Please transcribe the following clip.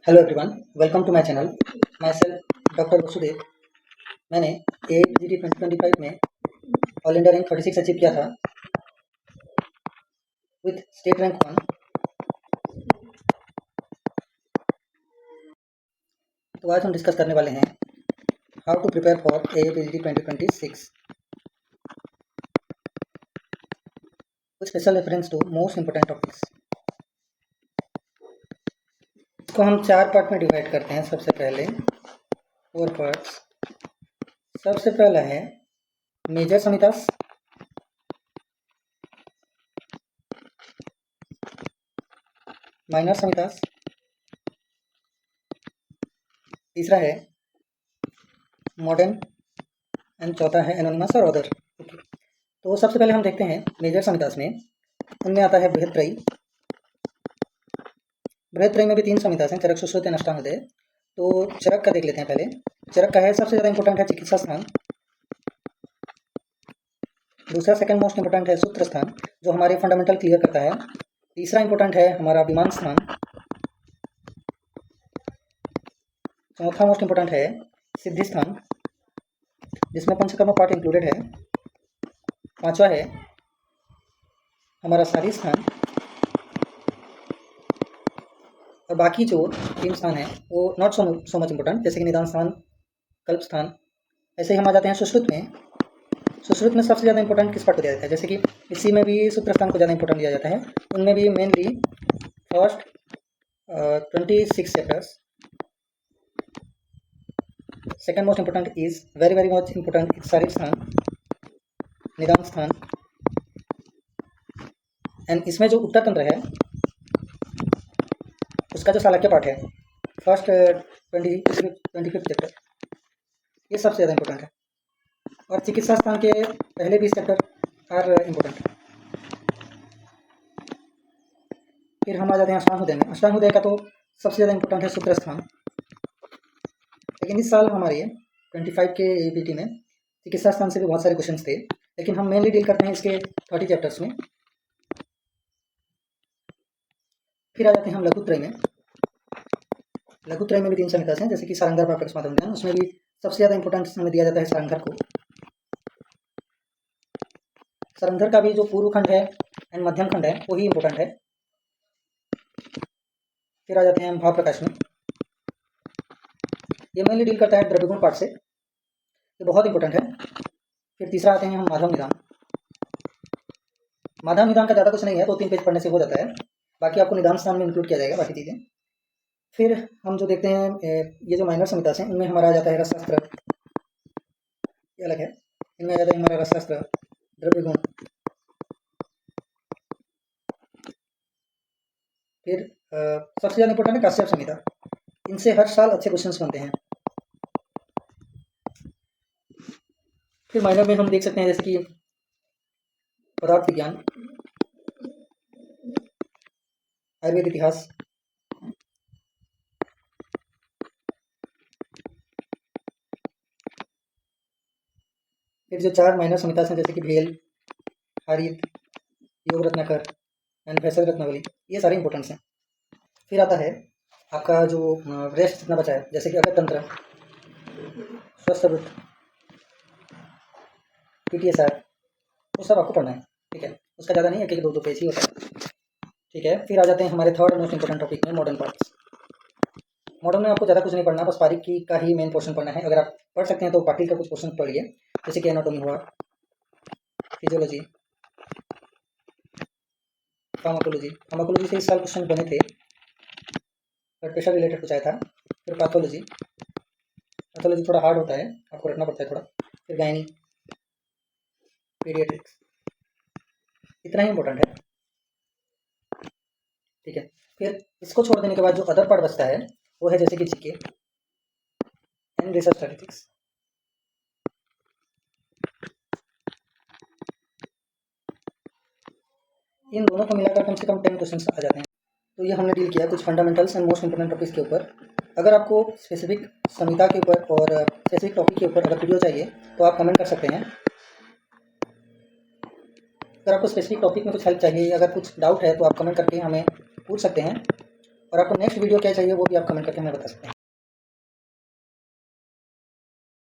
Hello everyone, welcome to my channel. My self doctor Vasudev. मैंने AAPGT 2025 में all India rank 36 achieve किया था with state rank 1। तो आज हम डिस्कस करने वाले हैं how to prepare for AAPGT 2026 with special reference to most important topics. इसको हम 4 पार्ट में डिवाइड करते हैं। सबसे पहले 4 पार्ट्स। सबसे पहला है मेजर समितास, माइनर समितास, तीसरा है मॉडर्न एंड चौथा है एनोनिमस और अदर। ओके, तो सबसे पहले हम देखते हैं मेजर समितास में। उनमें आता है बृहत्त्रयी। बृहत्त्रयी में भी 3 समितास हैं, चरक, सुश्रुत एंड अष्टांगोदय। तो चरक का देख लेते हैं पहले। चरक का है सबसे ज़्यादा इंपॉर्टेंट है चिकित्सा स्थान। दूसरा सेकंड मोस्ट इंपॉर्टेंट है सूत्र स्थान, जो हमारे फंडामेंटल क्लियर करता है। तीसरा इंपॉर्टेंट है हमारा विमान स्थान। चौथा मोस्ट इंपॉर्टेंट है सिद्धि स्थान, जिसमें पंचकर्म पार्ट इंक्लूडेड है। पांचवा है हमारा सारी स्थान। और बाकी जो 3 स्थान है वो नॉट सो मच इंपॉर्टेंट, जैसे कि निदान स्थान, कल्प स्थान। ऐसे ही हम आ जाते हैं सुश्रुत में। सुश्रुत में सबसे ज़्यादा इंपॉर्टेंट किस पार्ट को दिया जाता है? जैसे कि इसी में भी सूत्र स्थान को ज़्यादा इंपॉर्टेंट दिया जाता है। उनमें भी mainly first 26 chapters. Second most important is very much important is शारीर स्थान, निदान स्थान। एंड इसमें जो उत्तर तंत्र है उसका जो शालक्य पाठ है, फर्स्ट 25 चैप्टर, ये सबसे ज़्यादा इंपॉर्टेंट है। और चिकित्सा स्थान के पहले 20 चैप्टर आर इम्पोर्टेंट। फिर हम आ जाते हैं अष्टांगोदय में। अष्टांगोदय का तो सबसे ज़्यादा इंपॉर्टेंट है सूत्र स्थान। लेकिन इस साल हमारे 25 के APT में चिकित्सा स्थान से भी बहुत सारे क्वेश्चंस थे, लेकिन हम मेनली डील करते हैं इसके 30 चैप्टर्स में। फिर आ जाते हैं हम लघुत्रय में। लघुत्रय में भी 3 समिताएं हैं, जैसे कि सारंगर प्राप्त अकस्मात अनुध्यान। उसमें भी सबसे ज़्यादा इंपॉर्टेंस हमें दिया जाता है सारंगर को। सारंगर का भी जो पूर्व खंड है एंड मध्यम खंड है वही इंपॉर्टेंट है। फिर आ जाते हैं हम भाव प्रकाश में। ये मेनली डील करता है द्रव्यगुण पाठ से, ये बहुत इंपॉर्टेंट है। फिर तीसरा आते हैं हम माधव निदान। माधव निदान का ज़्यादा कुछ नहीं है, 2-3 पेज पढ़ने से हो जाता है। बाकी आपको निदान स्थान में इंक्लूड किया जाएगा बाकी चीज़ें। फिर हम जो देखते हैं ये जो माइनर समिताएं हैं, इनमें हमारा आ जाता है रसशास्त्र, ये अलग है। इनमें आ जाता है हमारा रसशास्त्र, द्रव्यगुण। फिर सबसे ज़्यादा इंपॉर्टेंट है काश्यप संहिता। इनसे हर साल अच्छे क्वेश्चंस बनते हैं। फिर माइनर में हम देख सकते हैं जैसे कि पदार्थ विज्ञान, आयुर्वेद इतिहास, फिर जो 4 माइनर संहिता हैं जैसे कि भेल, हारित, योग रत्नाकर एंड भेषज रत्नावली, ये सारे इंपॉर्टेंट्स हैं। फिर आता है आपका जो रेस्ट जितना बचा है, जैसे कि अगर तंत्र, स्वस्थ वृत्त, PTSR, वो सब आपको पढ़ना है। ठीक है, उसका ज़्यादा नहीं है, 1-2 पेज ही होता है। ठीक है, फिर आ जाते हैं हमारे थर्ड मोस्ट इंपॉर्टेंट टॉपिक में, मॉडर्न पार्ट्स। मॉडर्न में आपको ज़्यादा कुछ नहीं पढ़ना, बस बारीकी का ही मेन पोर्शन पढ़ना है। अगर आप पढ़ सकते हैं तो बाकी का कुछ पोर्शन पढ़िए, जैसे कि एनाटॉमी हुआ, फिजियोलॉजी, फार्माकोलॉजी। फार्माकोलॉजी से इस साल क्वेश्चन बने थे, ब्लड प्रेशर रिलेटेड कुछ आया था। फिर पैथोलॉजी, पैथोलॉजी थोड़ा हार्ड होता है, आपको रखना पड़ता है थोड़ा। फिर गायनी, पीडियाट्रिक्स, इतना ही इंपॉर्टेंट है। ठीक है, फिर इसको छोड़ देने के बाद जो अदर पार्ट बचता है वो है जैसे कि जीके एंड रिसर्च स्टैटिस्टिक्स। इन दोनों को मिलाकर कम से कम 10 क्वेश्चन आ जाते हैं। तो ये हमने डील किया कुछ fundamentals and most important topics के ऊपर। अगर आपको स्पेसिफिक संहिता के ऊपर और स्पेसिफिक टॉपिक के ऊपर अगर वीडियो चाहिए तो आप कमेंट कर सकते हैं। अगर आपको स्पेसिफिक टॉपिक में कुछ हेल्प चाहिए या अगर कुछ डाउट है तो आप कमेंट करके हमें पूछ सकते हैं। और आपको नेक्स्ट वीडियो क्या चाहिए वो भी आप कमेंट करके हमें बता सकते हैं।